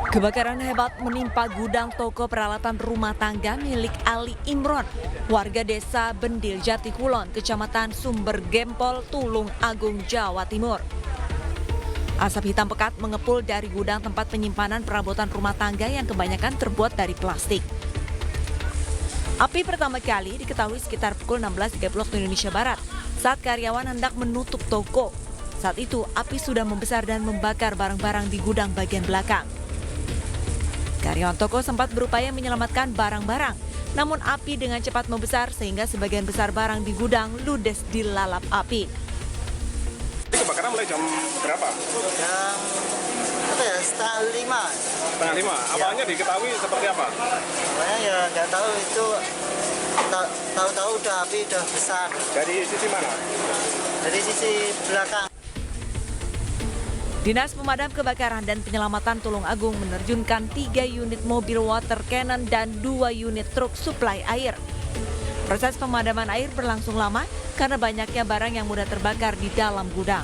Kebakaran hebat menimpa gudang toko peralatan rumah tangga milik Ali Imron, warga desa Bendil Jati Kulon, Kecamatan Sumber Gempol, Tulung Agung, Jawa Timur. Asap hitam pekat mengepul dari gudang tempat penyimpanan perabotan rumah tangga yang kebanyakan terbuat dari plastik. Api pertama kali diketahui sekitar pukul 16.30 waktu Indonesia Barat saat karyawan hendak menutup toko. Saat itu api sudah membesar dan membakar barang-barang di gudang bagian belakang. Karyawan toko sempat berupaya menyelamatkan barang-barang, namun api dengan cepat membesar sehingga sebagian besar barang di gudang ludes dilalap api. Kebakaran mulai jam berapa? Jam setengah lima. Setengah lima. Awalnya diketahui seperti apa? Awalnya ya nggak tahu itu, tahu-tahu udah api udah besar. Dari sisi mana? Dari sisi belakang. Dinas Pemadam Kebakaran dan Penyelamatan Tulung Agung menerjunkan 3 unit mobil water cannon dan 2 unit truk suplai air. Proses pemadaman air berlangsung lama karena banyaknya barang yang mudah terbakar di dalam gudang.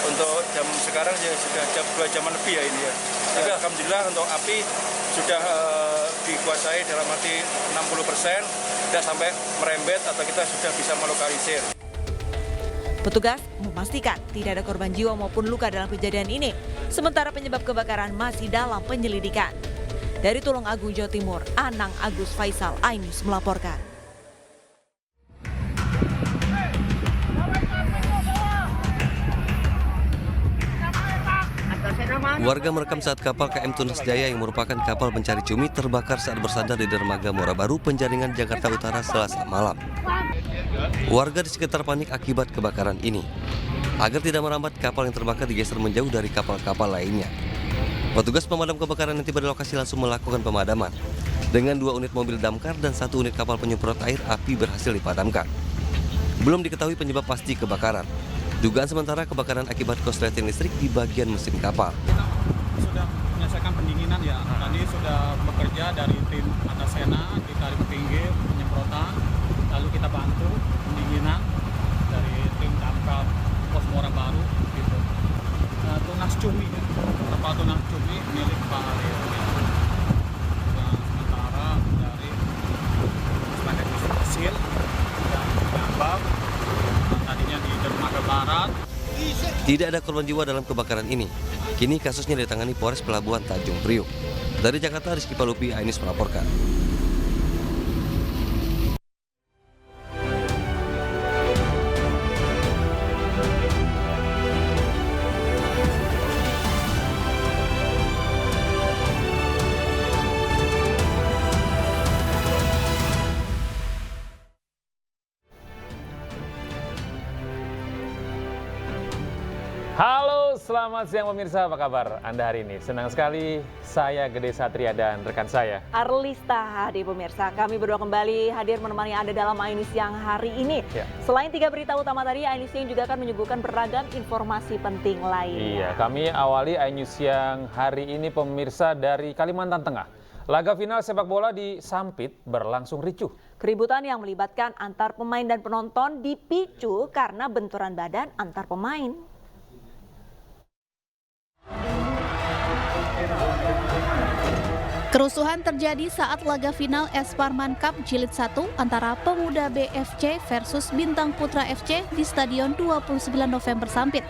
Untuk jam sekarang ya sudah jam 2 jaman lebih ya ini ya. Jadi alhamdulillah untuk api sudah dikuasai dalam arti 60%, sudah sampai merembet atau kita sudah bisa melokalisir. Petugas memastikan tidak ada korban jiwa maupun luka dalam kejadian ini, sementara penyebab kebakaran masih dalam penyelidikan. Dari Tulung Agung, Jawa Timur, Anang Agus Faisal, iNews melaporkan. Warga merekam saat kapal KM Tunas Jaya yang merupakan kapal pencari cumi terbakar saat bersandar di dermaga Muara Baru, Penjaringan, Jakarta Utara, Selasa malam. Warga di sekitar panik akibat kebakaran ini. Agar tidak merambat, kapal yang terbakar digeser menjauh dari kapal-kapal lainnya. Petugas pemadam kebakaran yang tiba di lokasi langsung melakukan pemadaman. Dengan 2 unit mobil damkar dan 1 unit kapal penyemprot air, api berhasil dipadamkan. Belum diketahui penyebab pasti kebakaran. Dugaan sementara kebakaran akibat korsleting listrik di bagian mesin kapal. Kita sudah menyelesaikan pendinginan ya. Tadi sudah bekerja dari tim Atasena, ditarik tinggi penyemprotan, lalu kita bantu pendinginan dari tim damkar Pos Muara Baru gitu. Tunas cumi ya, kapal tunas cumi milik Pak Leo. Dan sementara dari Badan Hasil dan Gambang tadinya di dermaga barat. Tidak ada korban jiwa dalam kebakaran ini. Kini kasusnya ditangani Polres Pelabuhan Tanjung Priuk. Dari Jakarta, Rizky Palupi, iNews melaporkan. Halo, selamat siang pemirsa, apa kabar Anda hari ini? Senang sekali saya Gede Satria dan rekan saya Arlista Hadi pemirsa, kami berdua kembali hadir menemani Anda dalam iNews Siang hari ini. Ya. Selain 3 berita utama tadi, iNews Siang juga akan menyuguhkan beragam informasi penting lainnya. Iya, kami awali iNews Siang hari ini pemirsa dari Kalimantan Tengah. Laga final sepak bola di Sampit berlangsung ricuh. Keributan yang melibatkan antar pemain dan penonton dipicu karena benturan badan antar pemain. Kerusuhan terjadi saat laga final Esparman Cup Jilid 1 antara Pemuda BFC versus Bintang Putra FC di Stadion 29 November Sampit.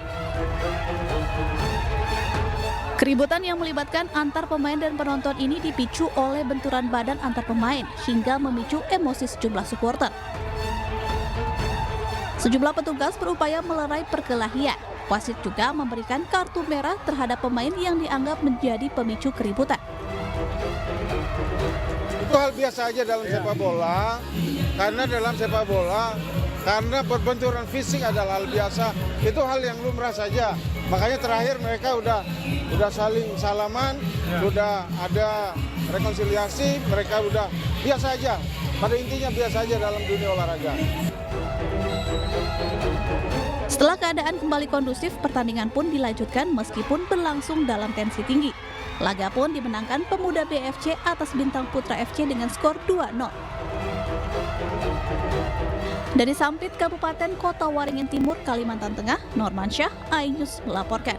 Keributan yang melibatkan antar pemain dan penonton ini dipicu oleh benturan badan antar pemain hingga memicu emosi sejumlah supporter. Sejumlah petugas berupaya melerai perkelahian. Wasit juga memberikan kartu merah terhadap pemain yang dianggap menjadi pemicu keributan. Itu hal biasa aja dalam sepak bola, karena dalam sepak bola, karena perbenturan fisik adalah hal biasa, itu hal yang lumrah saja. Makanya terakhir mereka udah saling salaman, udah ada rekonsiliasi, mereka udah biasa aja. Pada intinya biasa aja dalam dunia olahraga. Setelah keadaan kembali kondusif, pertandingan pun dilanjutkan meskipun berlangsung dalam tensi tinggi. Laga pun dimenangkan Pemuda BFC atas Bintang Putra FC dengan skor 2-0. Dari Sampit, Kabupaten Kota Waringin Timur, Kalimantan Tengah, Normansyah, iNews melaporkan.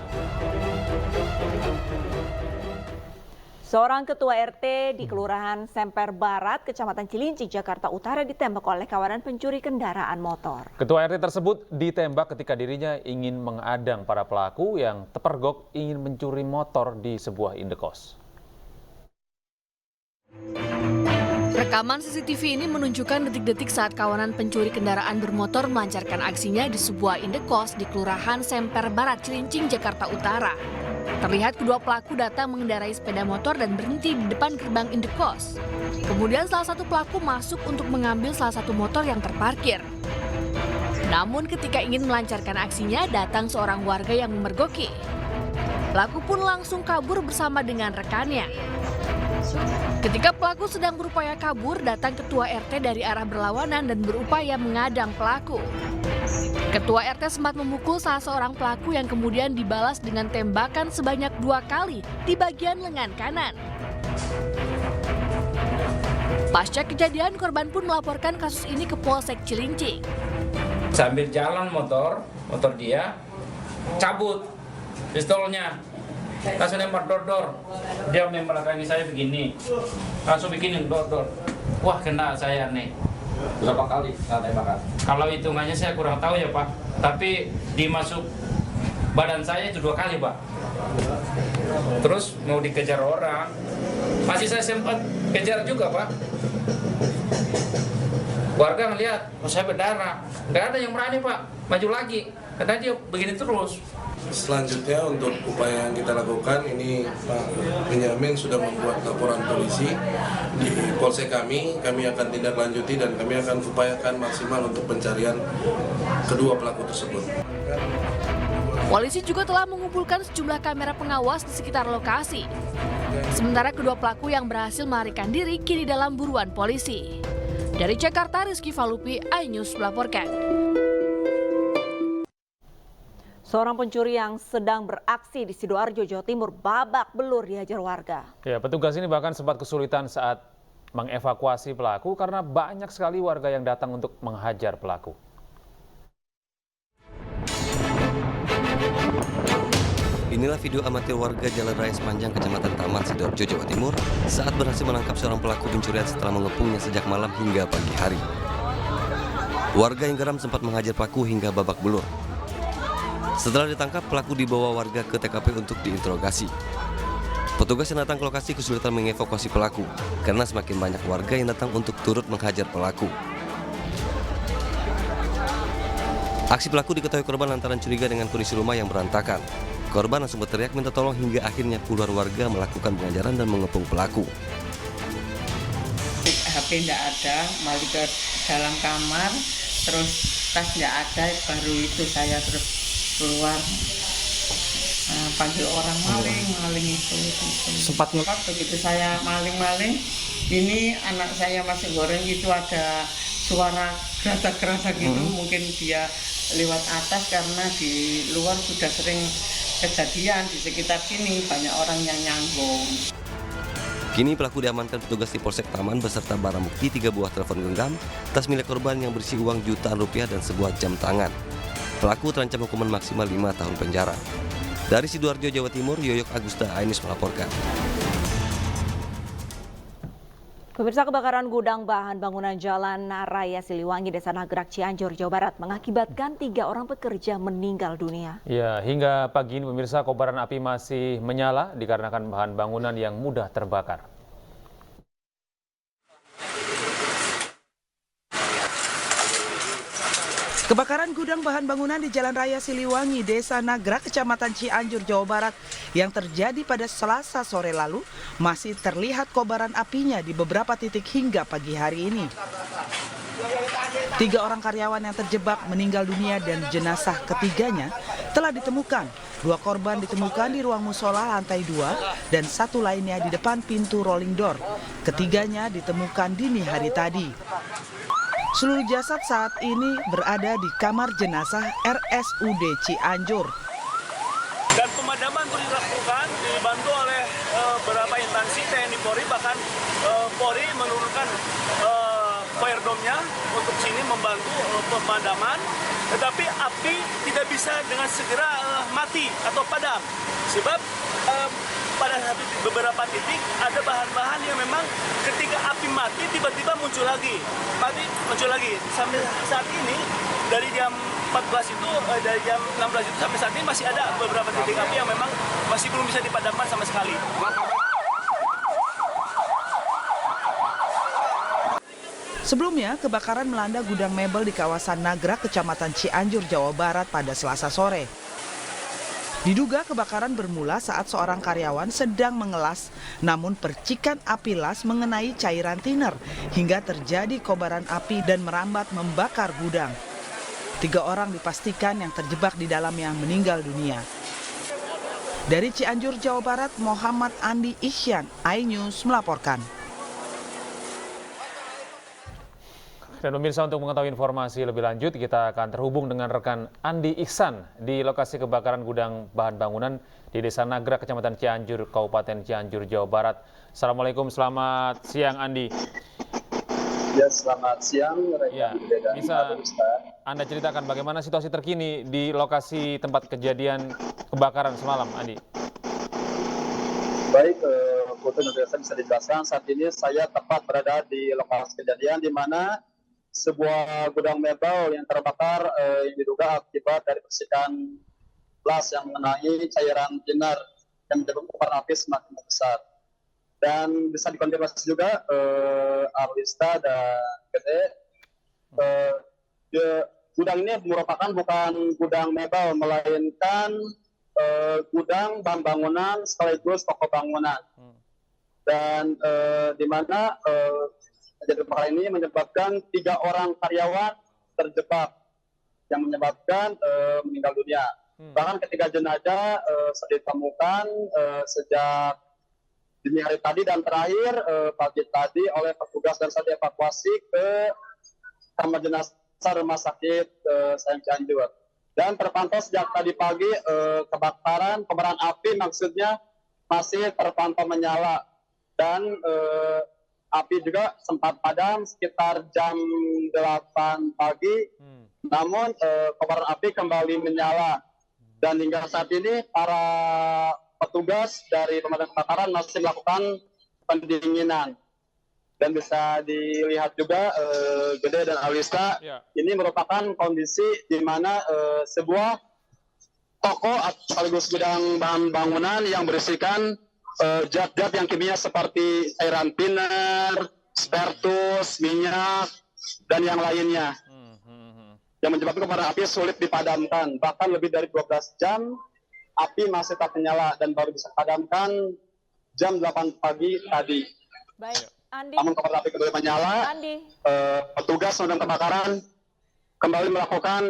Seorang ketua RT di Kelurahan Semper Barat, Kecamatan Cilincing, Jakarta Utara ditembak oleh kawanan pencuri kendaraan motor. Ketua RT tersebut ditembak ketika dirinya ingin mengadang para pelaku yang terpergok ingin mencuri motor di sebuah indekos. Rekaman CCTV ini menunjukkan detik-detik saat kawanan pencuri kendaraan bermotor melancarkan aksinya di sebuah indekos di Kelurahan Semper Barat, Cilincing, Jakarta Utara. Terlihat kedua pelaku datang mengendarai sepeda motor dan berhenti di depan gerbang indekos. Kemudian salah satu pelaku masuk untuk mengambil salah satu motor yang terparkir. Namun ketika ingin melancarkan aksinya, datang seorang warga yang memergoki. Pelaku pun langsung kabur bersama dengan rekannya. Ketika pelaku sedang berupaya kabur, datang ketua RT dari arah berlawanan dan berupaya mengadang pelaku. Ketua RT sempat memukul salah seorang pelaku yang kemudian dibalas dengan tembakan sebanyak 2 kali di bagian lengan kanan. Pasca kejadian, korban pun melaporkan kasus ini ke Polsek Cilincing. Sambil jalan motor dia cabut pistolnya. Langsung lempar dor-dor. Dia membelakangi saya begini. Langsung bikinin dor-dor. Wah, kena saya nih. Berapa kali tembakan? Kalau hitungannya saya kurang tahu ya, Pak. Tapi dimasuk badan saya itu 2 kali, Pak. Terus mau dikejar orang. Masih saya sempat kejar juga, Pak. Warga ngelihat, oh saya berdarah. Nggak ada yang berani, Pak. Maju lagi. Karena dia begini terus. Selanjutnya untuk upaya yang kita lakukan ini Pak Benyamin sudah membuat laporan polisi di polsek kami akan tindak lanjuti dan kami akan upayakan maksimal untuk pencarian kedua pelaku tersebut. Polisi juga telah mengumpulkan sejumlah kamera pengawas di sekitar lokasi. Sementara kedua pelaku yang berhasil melarikan diri kini dalam buruan polisi. Dari Jakarta, Rizky Falupi, iNews melaporkan. Seorang pencuri yang sedang beraksi di Sidoarjo, Jawa Timur babak belur dihajar warga. Ya, petugas ini bahkan sempat kesulitan saat mengevakuasi pelaku karena banyak sekali warga yang datang untuk menghajar pelaku. Inilah video amatir warga Jalan Raya Sepanjang Kecamatan Taman, Sidoarjo, Jawa Timur saat berhasil menangkap seorang pelaku pencurian setelah mengepungnya sejak malam hingga pagi hari. Warga yang geram sempat menghajar pelaku hingga babak belur. Setelah ditangkap, pelaku dibawa warga ke TKP untuk diinterogasi. Petugas yang datang ke lokasi kesulitan mengevakuasi pelaku karena semakin banyak warga yang datang untuk turut menghajar pelaku. Aksi pelaku diketahui korban lantaran curiga dengan kondisi rumah yang berantakan. Korban langsung berteriak minta tolong hingga akhirnya puluhan warga melakukan pengajaran dan mengepung pelaku. HP tidak ada, balik ke dalam kamar, terus tas tidak ada, baru itu saya terus keluar panggil orang maling itu. Sempat begitu saya maling, ini anak saya masih goreng itu ada suara gerasa-gerasa gitu, mungkin dia lewat atas karena di luar sudah sering kejadian di sekitar sini banyak orang yang nyambung. Kini pelaku diamankan petugas di Polsek Taman beserta barang bukti 3 buah telepon genggam, tas milik korban yang berisi uang jutaan rupiah dan sebuah jam tangan. Pelaku terancam hukuman maksimal 5 tahun penjara. Dari Sidoarjo, Jawa Timur, Yoyok Agusta, iNews melaporkan. Pemirsa, kebakaran gudang bahan bangunan Jalan Raya Siliwangi, Desa Nagrak, Cianjur, Jawa Barat mengakibatkan 3 orang pekerja meninggal dunia. Ya, hingga pagi ini pemirsa kobaran api masih menyala dikarenakan bahan bangunan yang mudah terbakar. Kebakaran gudang bahan bangunan di Jalan Raya Siliwangi, Desa Nagrak, Kecamatan Cianjur, Jawa Barat yang terjadi pada Selasa sore lalu masih terlihat kobaran apinya di beberapa titik hingga pagi hari ini. 3 orang karyawan yang terjebak meninggal dunia dan jenazah ketiganya telah ditemukan. 2 korban ditemukan di ruang musola lantai 2 dan 1 lainnya di depan pintu rolling door. Ketiganya ditemukan dini hari tadi. Seluruh jasad saat ini berada di kamar jenazah RSUD Cianjur. Dan pemadaman terus dilakukan dibantu oleh beberapa instansi TNI Polri, bahkan Polri menurunkan firedome-nya untuk sini membantu pemadaman, tetapi api tidak bisa dengan segera mati atau padam. Sebab pada beberapa titik ada bahan-bahan yang memang ketika api mati tiba-tiba muncul lagi. Sampai saat ini dari jam 14 itu, dari jam 16 itu sampai saat ini masih ada beberapa titik api yang memang masih belum bisa dipadamkan sama sekali. Sebelumnya, kebakaran melanda gudang mebel di kawasan Nagrak, Kecamatan Cianjur, Jawa Barat pada Selasa sore. Diduga kebakaran bermula saat seorang karyawan sedang mengelas, namun percikan api las mengenai cairan thinner hingga terjadi kobaran api dan merambat membakar gudang. 3 orang dipastikan yang terjebak di dalamnya meninggal dunia. Dari Cianjur, Jawa Barat, Muhammad Andi Ihsan, iNews melaporkan. Dan pemirsa, untuk mengetahui informasi lebih lanjut, kita akan terhubung dengan rekan Andi Ihsan di lokasi kebakaran gudang bahan bangunan di Desa Nagrak, Kecamatan Cianjur, Kabupaten Cianjur, Jawa Barat. Assalamualaikum, selamat siang Andi. Ya, selamat siang. Ya, bisa Anda ceritakan bagaimana situasi terkini di lokasi tempat kejadian kebakaran semalam, Andi? Baik, Putri bisa dijelaskan. Saat ini saya tepat berada di lokasi kejadian di mana sebuah gudang mebel yang terbakar yang diduga akibat dari percikan las yang mengenai cairan thinner yang menyebabkan kobaran api semakin besar. Dan bisa dikonfirmasi juga Arlista dan PT, gudang ini merupakan bukan gudang mebel, melainkan gudang bahan bangunan sekaligus toko bangunan. Dan di mana kejadian kebakaran ini menyebabkan 3 orang karyawan terjebak yang menyebabkan meninggal dunia. Bahkan ketiga jenazah sudah ditemukan sejak dini hari tadi dan terakhir pagi tadi oleh petugas dan sudah dievakuasi ke kamar jenazah Rumah Sakit Sayang Cianjur. Dan terpantau sejak tadi pagi kobaran api maksudnya masih terpantau menyala dan api juga sempat padam sekitar jam 8 pagi, namun kobaran api kembali menyala. Dan hingga saat ini para petugas dari pemadam kebakaran masih melakukan pendinginan. Dan bisa dilihat juga Gede dan Alista, ini merupakan kondisi di mana sebuah toko sekaligus gudang bahan bangunan yang berisikan zat-zat yang kimia seperti cairan thinner, spiritus, minyak, dan yang lainnya. Yang menyebabkan kobaran api sulit dipadamkan. Bahkan lebih dari 12 jam, api masih tak menyala dan baru bisa padamkan jam 8 pagi tadi. Baik, Andi. Namun kobaran api kembali menyala, petugas pemadam kebakaran kembali melakukan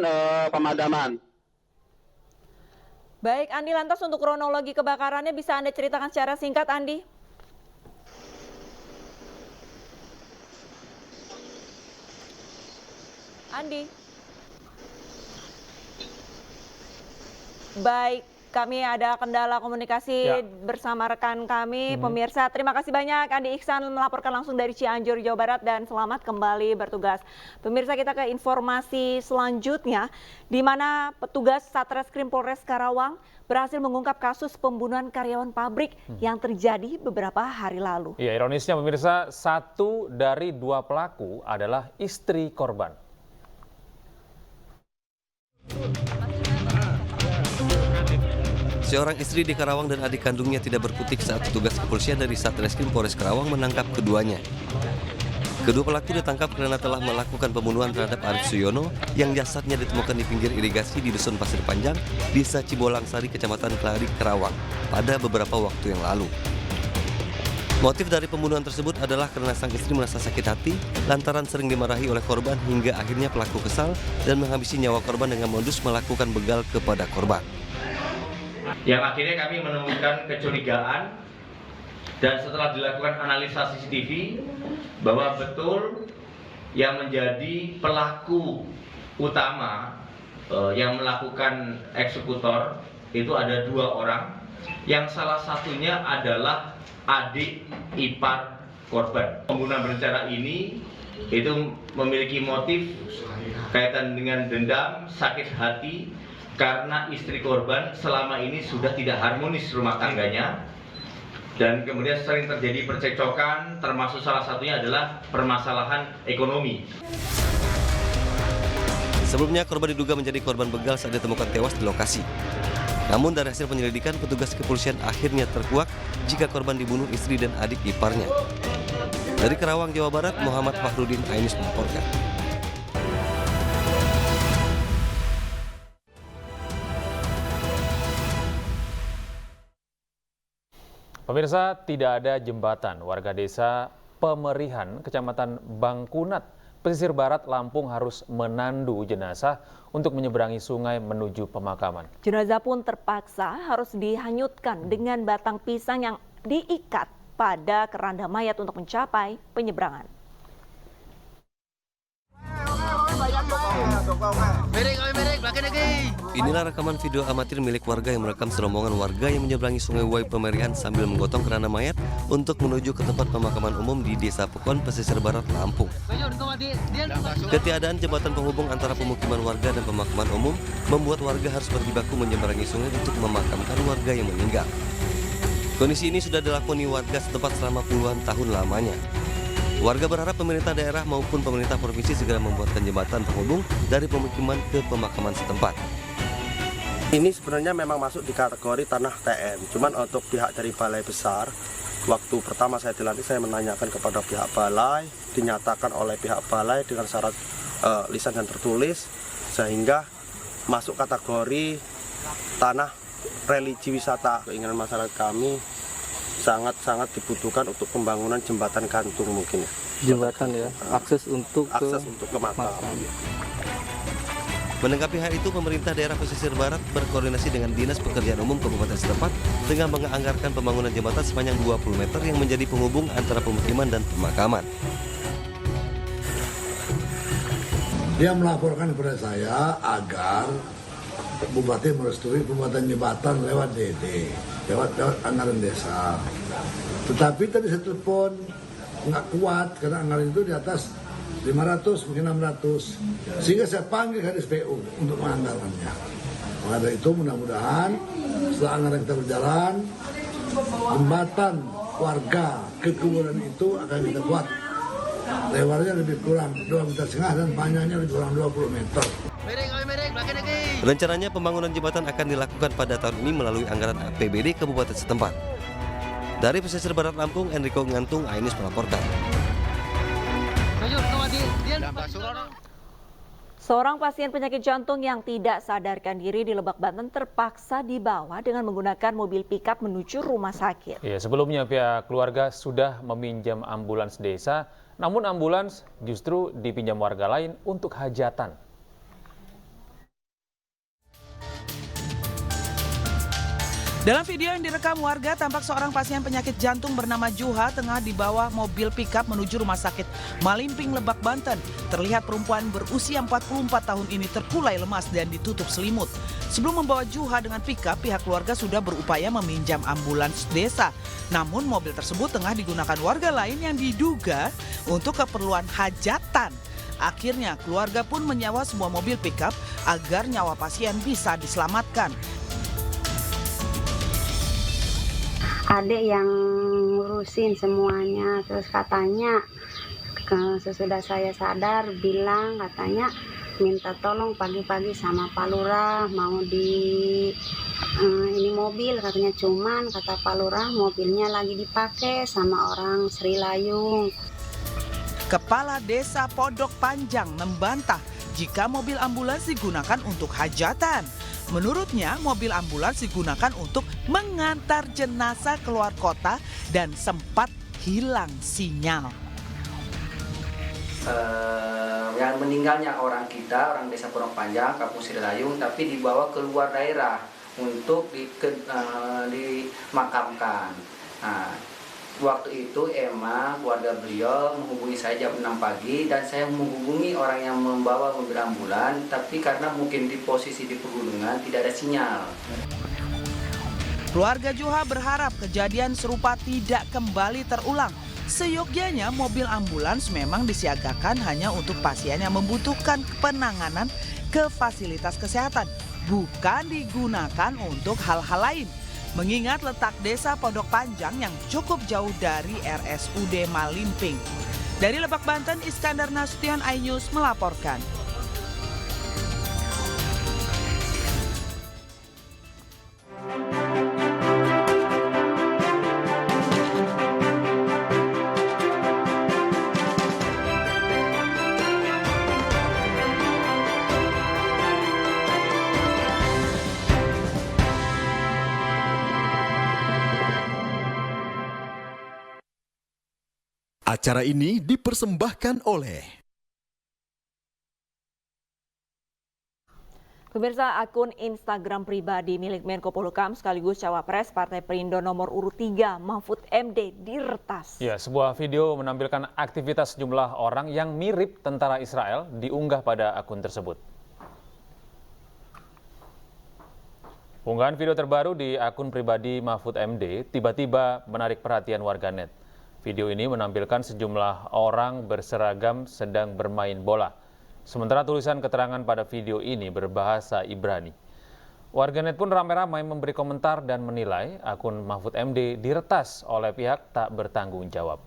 pemadaman. Baik, Andi, lantas untuk kronologi kebakarannya bisa Anda ceritakan secara singkat, Andi? Andi. Baik, kami ada kendala komunikasi bersama rekan kami, pemirsa. Terima kasih banyak Andi Ihsan melaporkan langsung dari Cianjur, Jawa Barat, dan selamat kembali bertugas. Pemirsa, kita ke informasi selanjutnya, di mana petugas Satreskrim Polres Karawang berhasil mengungkap kasus pembunuhan karyawan pabrik yang terjadi beberapa hari lalu. Ya, ironisnya pemirsa, 1 dari 2 pelaku adalah istri korban. Seorang istri di Karawang dan adik kandungnya tidak berkutik saat petugas kepolisian dari Satreskrim Polres Karawang menangkap keduanya. Kedua pelaku ditangkap karena telah melakukan pembunuhan terhadap Arif Suyono yang jasadnya ditemukan di pinggir irigasi di Dusun Pasir Panjang, Desa Cibolangsari, Kecamatan Kelari, Karawang pada beberapa waktu yang lalu. Motif dari pembunuhan tersebut adalah karena sang istri merasa sakit hati lantaran sering dimarahi oleh korban hingga akhirnya pelaku kesal dan menghabisi nyawa korban dengan modus melakukan begal kepada korban. Yang akhirnya kami menemukan kecurigaan dan setelah dilakukan analisa CCTV bahwa betul yang menjadi pelaku utama yang melakukan eksekutor itu ada 2 orang, yang salah satunya adalah adik ipar korban. Pembunuhan berencana ini itu memiliki motif kaitan dengan dendam, sakit hati karena istri korban selama ini sudah tidak harmonis rumah tangganya dan kemudian sering terjadi percekcokan, termasuk salah satunya adalah permasalahan ekonomi. Sebelumnya korban diduga menjadi korban begal saat ditemukan tewas di lokasi. Namun dari hasil penyelidikan, petugas kepolisian akhirnya terkuak jika korban dibunuh istri dan adik iparnya. Dari Karawang, Jawa Barat, Muhammad Fakhrudin Ainus melaporkan. Pemirsa, tidak ada jembatan. Warga desa Pemerihan, Kecamatan Bangkunat, pesisir barat Lampung harus menandu jenazah untuk menyeberangi sungai menuju pemakaman. Jenazah pun terpaksa harus dihanyutkan dengan batang pisang yang diikat pada keranda mayat untuk mencapai penyeberangan. Inilah rekaman video amatir milik warga yang merekam serombongan warga yang menyeberangi sungai Wai Pemerihan sambil menggotong keranda mayat untuk menuju ke tempat pemakaman umum di Desa Pekon, pesisir barat Lampung. Ketiadaan jembatan penghubung antara pemukiman warga dan pemakaman umum membuat warga harus berjibaku menyeberangi sungai untuk memakamkan warga yang meninggal. Kondisi ini sudah dilakoni warga setempat selama puluhan tahun lamanya. Warga berharap pemerintah daerah maupun pemerintah provinsi segera membuatkan jembatan penghubung dari pemukiman ke pemakaman setempat. Ini sebenarnya memang masuk di kategori tanah TN, cuman untuk pihak dari balai besar, waktu pertama saya dilantik saya menanyakan kepada pihak balai, dinyatakan oleh pihak balai dengan syarat lisan dan tertulis, sehingga masuk kategori tanah religi wisata. Keinginan masyarakat kami sangat-sangat dibutuhkan untuk pembangunan jembatan gantung mungkin ya. Jembatan ya, akses untuk ke makam. Menanggapi hal itu, pemerintah daerah pesisir barat berkoordinasi dengan Dinas Pekerjaan Umum Kabupaten setempat dengan menganggarkan pembangunan jembatan sepanjang 20 meter yang menjadi penghubung antara pemukiman dan pemakaman. Dia melaporkan kepada saya agar Bupati merestui pembuatan jembatan lewat DD, lewat anggaran desa. Tetapi tadi saya telepon nggak kuat karena anggaran itu di atas 500 mungkin 600, sehingga saya panggil Kadis PU untuk menganggarkannya. Maka dari itu mudah-mudahan setelah anggaran kita berjalan, jembatan warga ke kuburan itu akan kita buat. Lebarnya lebih kurang 2,5 meter dan panjangnya lebih kurang 20 meter. Rencananya pembangunan jembatan akan dilakukan pada tahun ini melalui anggaran APBD Kabupaten setempat. Dari pesisir barat Lampung, Enrico Ngantung, Ainus melaporkan. Seorang pasien penyakit jantung yang tidak sadarkan diri di Lebak, Banten terpaksa dibawa dengan menggunakan mobil pickup menuju rumah sakit. Ya, sebelumnya pihak keluarga sudah meminjam ambulans desa, namun ambulans justru dipinjam warga lain untuk hajatan. Dalam video yang direkam warga, tampak seorang pasien penyakit jantung bernama Juha tengah dibawa mobil pickup menuju rumah sakit Malimping, Lebak, Banten. Terlihat perempuan berusia 44 tahun ini terkulai lemas dan ditutup selimut. Sebelum membawa Juha dengan pickup, pihak keluarga sudah berupaya meminjam ambulans desa. Namun mobil tersebut tengah digunakan warga lain yang diduga untuk keperluan hajatan. Akhirnya keluarga pun menyewa sebuah mobil pickup agar nyawa pasien bisa diselamatkan. Adik yang ngurusin semuanya, terus katanya sesudah saya sadar bilang katanya minta tolong pagi-pagi sama Pak Lurah mau di ini mobil, katanya cuman kata Pak Lurah mobilnya lagi dipakai sama orang Sri Layung. Kepala Desa Podok Panjang membantah jika mobil ambulans digunakan untuk hajatan. Menurutnya, mobil ambulans digunakan untuk mengantar jenazah keluar kota dan sempat hilang sinyal. Yang meninggalnya orang kita, orang Desa Podok Panjang, Kampung Sri Layung, tapi dibawa ke luar daerah untuk dimakamkan. Nah, waktu itu Emma, keluarga beliau menghubungi saya jam 6 pagi dan saya menghubungi orang yang membawa mobil ambulan, tapi karena mungkin di posisi di pegunungan tidak ada sinyal. Keluarga Juha berharap kejadian serupa tidak kembali terulang. Seyogyanya mobil ambulans memang disiagakan hanya untuk pasien yang membutuhkan penanganan ke fasilitas kesehatan, bukan digunakan untuk hal-hal lain. Mengingat letak desa Pondok Panjang yang cukup jauh dari RSUD Malimping. Dari Lebak, Banten, Iskandar Nasution, iNews melaporkan. Acara ini dipersembahkan oleh Pemirsa, akun Instagram pribadi milik Menko Polhukam sekaligus Cawapres Partai Perindo nomor urut 3 Mahfud MD diretas. Ya, sebuah video menampilkan aktivitas sejumlah orang yang mirip tentara Israel diunggah pada akun tersebut. Unggahan video terbaru di akun pribadi Mahfud MD tiba-tiba menarik perhatian warganet. Video ini menampilkan sejumlah orang berseragam sedang bermain bola. Sementara tulisan keterangan pada video ini berbahasa Ibrani. Warganet pun ramai-ramai memberi komentar dan menilai akun Mahfud MD diretas oleh pihak tak bertanggung jawab.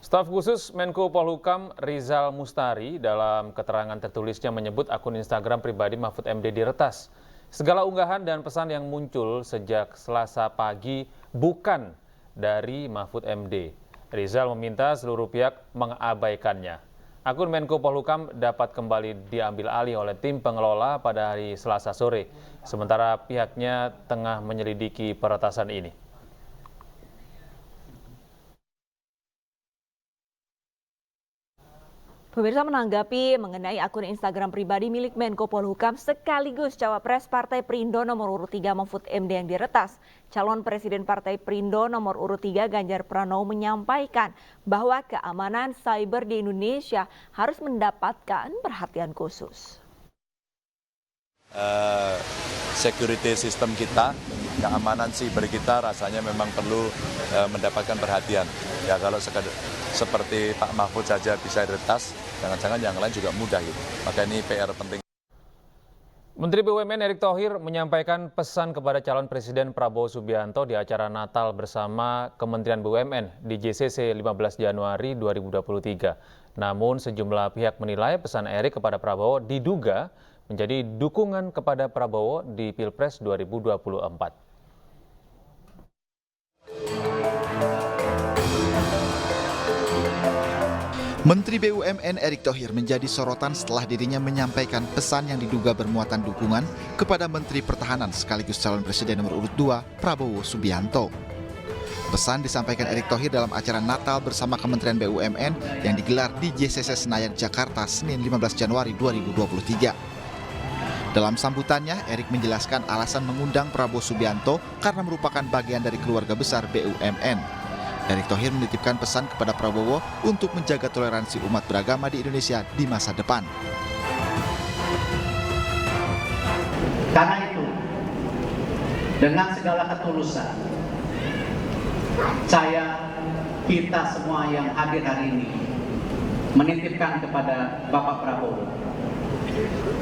Staf khusus Menko Polhukam Rizal Mustari dalam keterangan tertulisnya menyebut akun Instagram pribadi Mahfud MD diretas. Segala unggahan dan pesan yang muncul sejak Selasa pagi bukan dari Mahfud MD. Rizal meminta seluruh pihak mengabaikannya. Akun Menko Polhukam dapat kembali diambil alih oleh tim pengelola pada hari Selasa sore. Sementara pihaknya tengah menyelidiki peretasan ini. Pemirsa, menanggapi mengenai akun Instagram pribadi milik Menko Polhukam sekaligus Cawapres Partai Perindo nomor urut 3 Mahfud MD yang diretas, calon Presiden Partai Perindo nomor urut 3 Ganjar Pranowo menyampaikan bahwa keamanan cyber di Indonesia harus mendapatkan perhatian khusus. Security system kita, keamanan siber kita rasanya memang perlu mendapatkan perhatian. Ya kalau seperti Pak Mahfud saja bisa diretas, jangan-jangan yang lain juga mudah gitu. Maka ini PR penting. Menteri BUMN Erick Thohir menyampaikan pesan kepada calon Presiden Prabowo Subianto di acara Natal bersama Kementerian BUMN di JCC 15 Januari 2023. Namun sejumlah pihak menilai pesan Erick kepada Prabowo diduga menjadi dukungan kepada Prabowo di Pilpres 2024. Menteri BUMN Erick Thohir menjadi sorotan setelah dirinya menyampaikan pesan yang diduga bermuatan dukungan kepada Menteri Pertahanan sekaligus calon Presiden nomor urut 2 Prabowo Subianto. Pesan disampaikan Erick Thohir dalam acara Natal bersama Kementerian BUMN yang digelar di JCC Senayan, Jakarta, Senin 15 Januari 2023. Dalam sambutannya, Erick menjelaskan alasan mengundang Prabowo Subianto karena merupakan bagian dari keluarga besar BUMN. Erick Thohir menitipkan pesan kepada Prabowo untuk menjaga toleransi umat beragama di Indonesia di masa depan. Karena itu, dengan segala ketulusan, kita semua yang hadir hari ini menitipkan kepada Bapak Prabowo,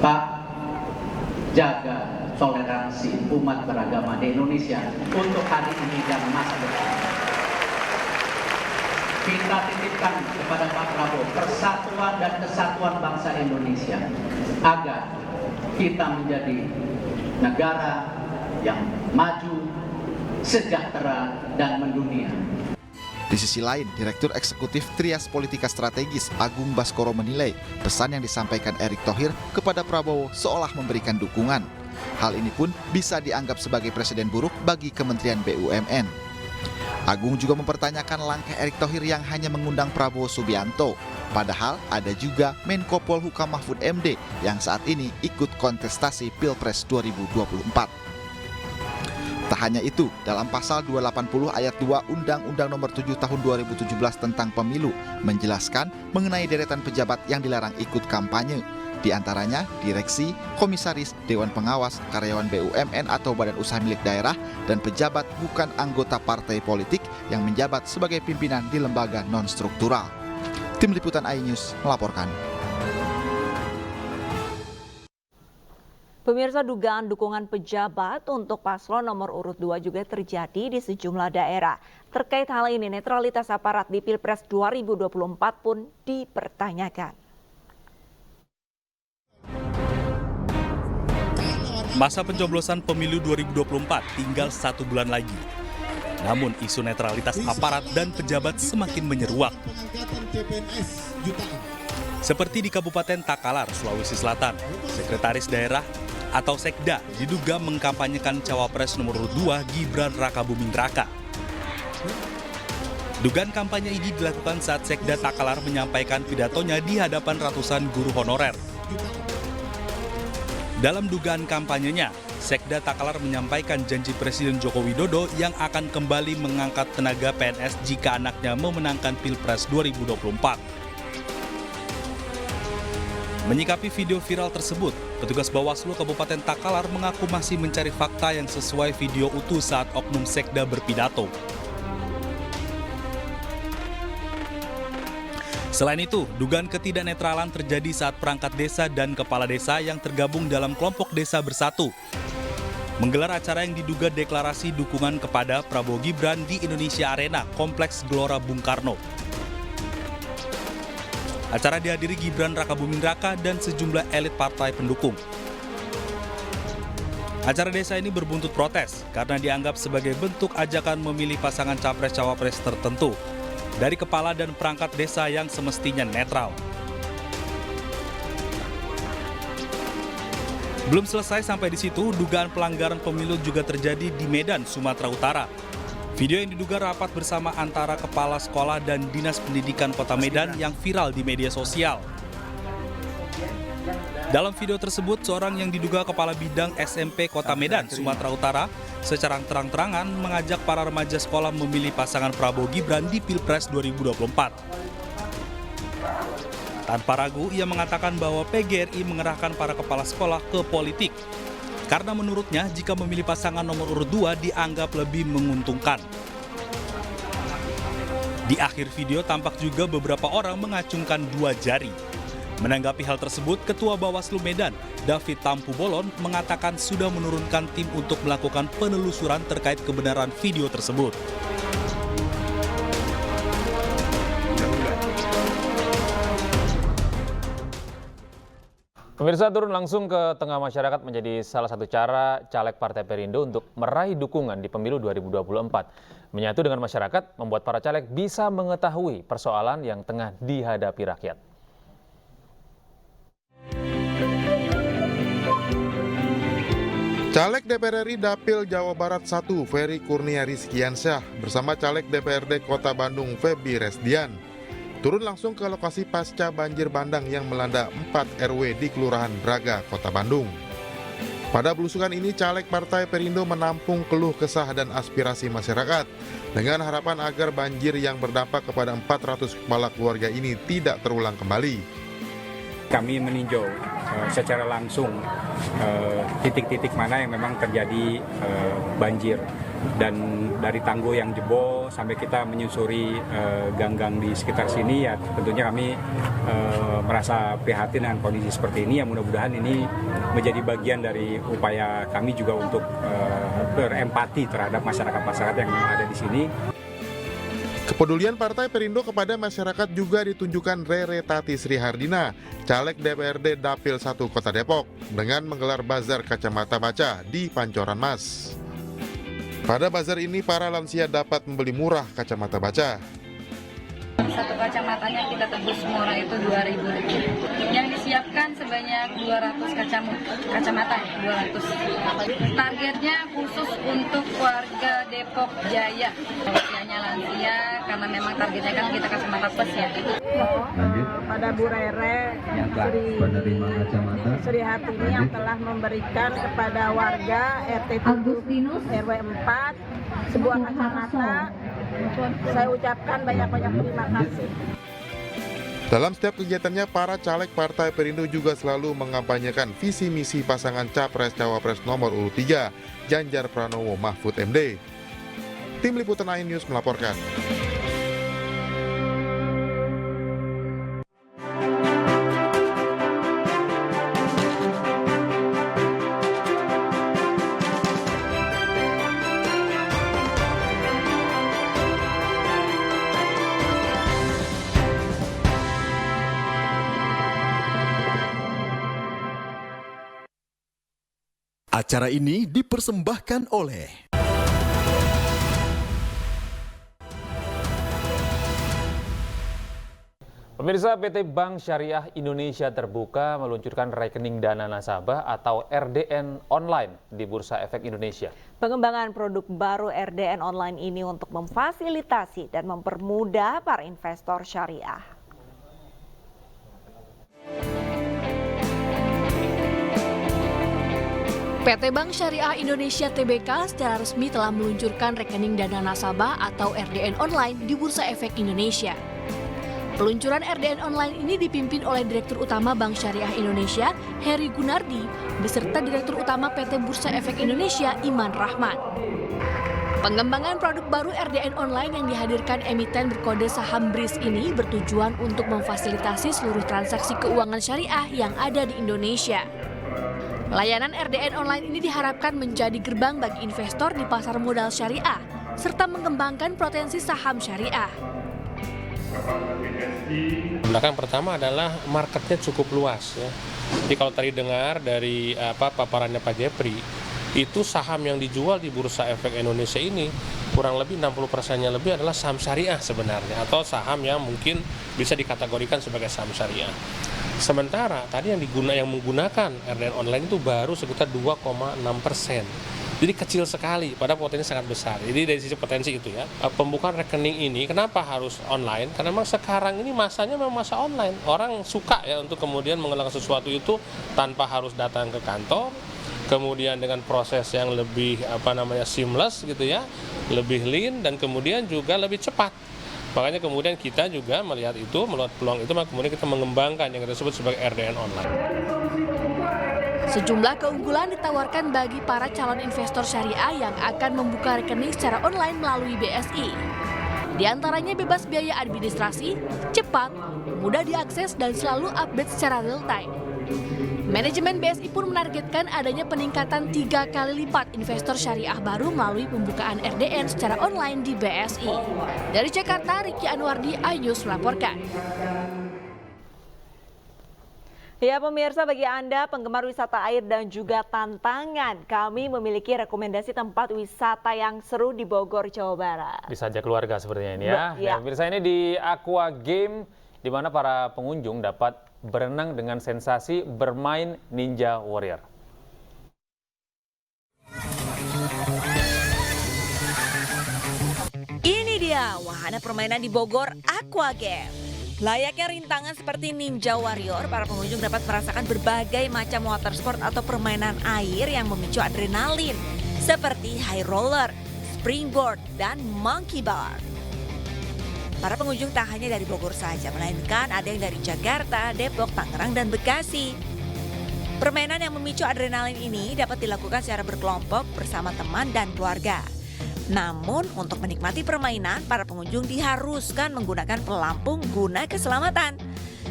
Pak, jaga toleransi umat beragama di Indonesia untuk hari ini dan masa depan. Kita titipkan kepada Pak Prabowo persatuan dan kesatuan bangsa Indonesia agar kita menjadi negara yang maju, sejahtera, dan mendunia. Di sisi lain, Direktur Eksekutif Trias Politika Strategis Agung Baskoro menilai pesan yang disampaikan Erick Thohir kepada Prabowo seolah memberikan dukungan. Hal ini pun bisa dianggap sebagai presiden buruk bagi Kementerian BUMN. Agung juga mempertanyakan langkah Erick Thohir yang hanya mengundang Prabowo Subianto. Padahal ada juga Menko Polhukam Mahfud MD yang saat ini ikut kontestasi Pilpres 2024. Tak hanya itu, dalam pasal 280 ayat 2 Undang-Undang Nomor 7 Tahun 2017 tentang Pemilu menjelaskan mengenai deretan pejabat yang dilarang ikut kampanye. Di antaranya direksi, komisaris, dewan pengawas, karyawan BUMN atau badan usaha milik daerah, dan pejabat bukan anggota partai politik yang menjabat sebagai pimpinan di lembaga non-struktural. Tim Liputan iNews melaporkan. Pemirsa, dugaan dukungan pejabat untuk paslon nomor urut 2 juga terjadi di sejumlah daerah. Terkait hal ini, netralitas aparat di Pilpres 2024 pun dipertanyakan. Masa pencoblosan pemilu 2024 tinggal 1 bulan lagi. Namun isu netralitas aparat dan pejabat semakin menyeruak. Seperti di Kabupaten Takalar, Sulawesi Selatan, sekretaris daerah atau Sekda diduga mengkampanyekan cawapres nomor 2 Gibran Rakabuming Raka. Dugaan kampanye ini dilakukan saat Sekda Takalar menyampaikan pidatonya di hadapan ratusan guru honorer. Dalam dugaan kampanyenya, Sekda Takalar menyampaikan janji Presiden Joko Widodo yang akan kembali mengangkat tenaga PNS jika anaknya memenangkan Pilpres 2024. Menyikapi video viral tersebut, petugas Bawaslu Kabupaten Takalar mengaku masih mencari fakta yang sesuai video utuh saat oknum Sekda berpidato. Selain itu, dugaan ketidaknetralan terjadi saat perangkat desa dan kepala desa yang tergabung dalam kelompok desa bersatu menggelar acara yang diduga deklarasi dukungan kepada Prabowo Gibran di Indonesia Arena, Kompleks Gelora Bung Karno. Acara dihadiri Gibran Rakabuming Raka dan sejumlah elit partai pendukung. Acara desa ini berbuntut protes karena dianggap sebagai bentuk ajakan memilih pasangan capres-cawapres tertentu dari kepala dan perangkat desa yang semestinya netral. Belum selesai sampai di situ, dugaan pelanggaran pemilu juga terjadi di Medan, Sumatera Utara. Video yang diduga rapat bersama antara kepala sekolah dan Dinas Pendidikan Kota Medan yang viral di media sosial. Dalam video tersebut, seorang yang diduga kepala bidang SMP Kota Medan, Sumatera Utara, secara terang-terangan mengajak para remaja sekolah memilih pasangan Prabowo Gibran di Pilpres 2024. Tanpa ragu, ia mengatakan bahwa PGRI mengerahkan para kepala sekolah ke politik. Karena menurutnya, jika memilih pasangan nomor urut 2 dianggap lebih menguntungkan. Di akhir video tampak juga beberapa orang mengacungkan 2 jari. Menanggapi hal tersebut, Ketua Bawaslu Medan, David Tampu Bolon, mengatakan sudah menurunkan tim untuk melakukan penelusuran terkait kebenaran video tersebut. Pemirsa, turun langsung ke tengah masyarakat menjadi salah satu cara caleg Partai Perindo untuk meraih dukungan di pemilu 2024. Menyatu dengan masyarakat membuat para caleg bisa mengetahui persoalan yang tengah dihadapi rakyat. Caleg DPR RI Dapil Jawa Barat 1 Ferry Kurnia Rizkiansyah bersama caleg DPRD Kota Bandung Feby Resdian turun langsung ke lokasi pasca banjir bandang yang melanda 4 RW di Kelurahan Braga, Kota Bandung. Pada belusukan ini, caleg Partai Perindo menampung keluh kesah dan aspirasi masyarakat dengan harapan agar banjir yang berdampak kepada 400 kepala keluarga ini tidak terulang kembali. Kami meninjau secara langsung titik-titik mana yang memang terjadi banjir. Dan dari tanggul yang jebol sampai kita menyusuri gang-gang di sekitar sini, ya tentunya kami merasa prihatin dengan kondisi seperti ini. Ya mudah-mudahan ini menjadi bagian dari upaya kami juga untuk berempati terhadap masyarakat-masyarakat yang ada di sini. Kepedulian Partai Perindo kepada masyarakat juga ditunjukkan Rere Tati Sri Hardina, caleg DPRD Dapil 1 Kota Depok, dengan menggelar bazar kacamata baca di Pancoran Mas. Pada bazar ini, para lansia dapat membeli murah kacamata baca. Satu kacamatanya kita tebus murah itu Rp2.000. Yang disiapkan sebanyak 200 kacamata, 200. Targetnya khusus untuk warga Depok Jaya. Usianya lansia, karena memang targetnya kan kita kacamata plus ya. kepada Bu Rere Sri Hartini yang telah memberikan kepada warga RT 7 RW 4 sebuah kacamata. Saya ucapkan banyak-banyak terima kasih. Dalam setiap kegiatannya, para caleg Partai Perindo juga selalu mengampanyekan visi misi pasangan Capres-Cawapres nomor urut 3, Ganjar Pranowo Mahfud MD. Tim Liputan iNews melaporkan. Acara ini dipersembahkan oleh Pemirsa, PT Bank Syariah Indonesia Terbuka meluncurkan rekening dana nasabah atau RDN online di Bursa Efek Indonesia. Pengembangan produk baru RDN online ini untuk memfasilitasi dan mempermudah para investor syariah. PT Bank Syariah Indonesia Tbk secara resmi telah meluncurkan rekening dana nasabah atau RDN online di Bursa Efek Indonesia. Peluncuran RDN online ini dipimpin oleh Direktur Utama Bank Syariah Indonesia, Heri Gunardi, beserta Direktur Utama PT Bursa Efek Indonesia, Iman Rahman. Pengembangan produk baru RDN online yang dihadirkan emiten berkode saham BRIS ini bertujuan untuk memfasilitasi seluruh transaksi keuangan syariah yang ada di Indonesia. Layanan RDN online ini diharapkan menjadi gerbang bagi investor di pasar modal syariah, serta mengembangkan potensi saham syariah. Belakang pertama adalah marketnya cukup luas ya. Jadi kalau tadi dengar dari paparannya Pak Jepri, itu saham yang dijual di Bursa Efek Indonesia ini kurang lebih 60%-nya lebih adalah saham syariah sebenarnya, atau saham yang mungkin bisa dikategorikan sebagai saham syariah. Sementara tadi yang menggunakan RDN online itu baru sekitar 2,6%. Jadi kecil sekali, pada potensi sangat besar. Jadi dari sisi potensi itu ya, pembukaan rekening ini kenapa harus online? Karena memang sekarang ini masanya memang masa online. Orang suka ya untuk kemudian mengelakkan sesuatu itu tanpa harus datang ke kantor, kemudian dengan proses yang lebih seamless gitu ya, lebih lean dan kemudian juga lebih cepat. Makanya kemudian kita juga melihat peluang itu, maka kemudian kita mengembangkan yang kita sebut sebagai RDN online. Sejumlah keunggulan ditawarkan bagi para calon investor syariah yang akan membuka rekening secara online melalui BSI. Di antaranya bebas biaya administrasi, cepat, mudah diakses, dan selalu update secara real time. Manajemen BSI pun menargetkan adanya peningkatan 3 kali lipat investor syariah baru melalui pembukaan RDN secara online di BSI. Dari Jakarta, Riki Anwardi, iNews melaporkan. Ya pemirsa, bagi Anda penggemar wisata air dan juga tantangan, kami memiliki rekomendasi tempat wisata yang seru di Bogor, Jawa Barat. Bisa aja keluarga sepertinya ini ya. Ya. Pemirsa, ini di Aqua Game, di mana para pengunjung dapat berenang dengan sensasi bermain Ninja Warrior. Ini dia wahana permainan di Bogor, Aqua Game. Layaknya rintangan seperti Ninja Warrior, para pengunjung dapat merasakan berbagai macam water sport atau permainan air yang memicu adrenalin, seperti high roller, springboard, dan monkey bar. Para pengunjung tak hanya dari Bogor saja, melainkan ada yang dari Jakarta, Depok, Tangerang, dan Bekasi. Permainan yang memicu adrenalin ini dapat dilakukan secara berkelompok bersama teman dan keluarga. Namun untuk menikmati permainan, para pengunjung diharuskan menggunakan pelampung guna keselamatan.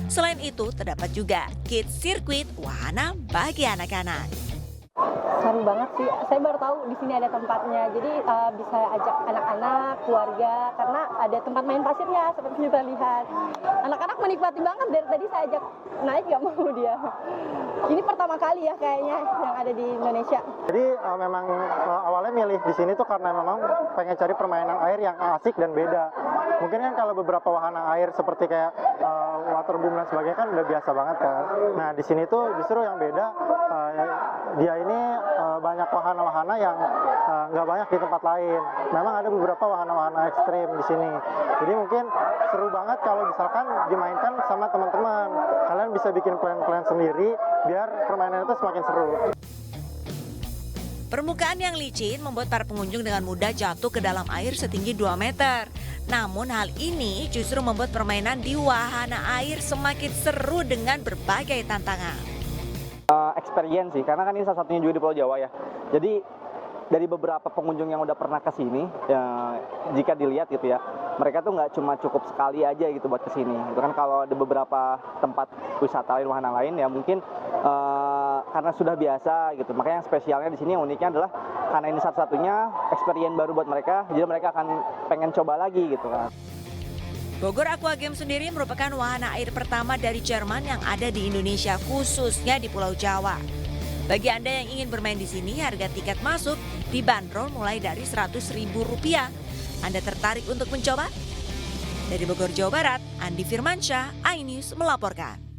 Selain itu, terdapat juga kids circuit, wahana bagi anak-anak. Seru banget sih, saya baru tahu di sini ada tempatnya, jadi bisa ajak anak-anak, keluarga, karena ada tempat main pasirnya seperti kita lihat. Anak-anak menikmati banget, dari tadi saya ajak naik gak mau dia. Ini pertama kali ya kayaknya yang ada di Indonesia. Jadi memang awalnya milih di sini tuh karena memang pengen cari permainan air yang asik dan beda. Mungkin kan kalau beberapa wahana air seperti kayak waterboom dan sebagainya kan udah biasa banget kan. Nah di sini tuh justru yang beda, dia ini banyak wahana-wahana yang nggak banyak di tempat lain. Memang ada beberapa wahana-wahana ekstrim di sini. Jadi mungkin seru banget kalau misalkan dimainkan sama teman-teman. Kalian bisa bikin plan-plan sendiri biar permainan itu semakin seru. Permukaan yang licin membuat para pengunjung dengan mudah jatuh ke dalam air setinggi 2 meter. Namun hal ini justru membuat permainan di wahana air semakin seru dengan berbagai tantangan. Experience sih, karena kan ini salah satunya juga di Pulau Jawa ya. Jadi dari beberapa pengunjung yang udah pernah ke sini, ya, jika dilihat gitu ya, mereka tuh nggak cuma cukup sekali aja gitu buat kesini. Itu kan kalau di beberapa tempat wisata lain, wahana lain ya mungkin karena sudah biasa gitu. Makanya yang spesialnya di sini, yang uniknya adalah karena ini satu-satunya experience baru buat mereka, jadi mereka akan pengen coba lagi gitu kan. Bogor Aqua Game sendiri merupakan wahana air pertama dari Jerman yang ada di Indonesia, khususnya di Pulau Jawa. Bagi Anda yang ingin bermain di sini, harga tiket masuk dibanderol mulai dari Rp100.000. Anda tertarik untuk mencoba? Dari Bogor, Jawa Barat, Andi Firmansyah, iNews melaporkan.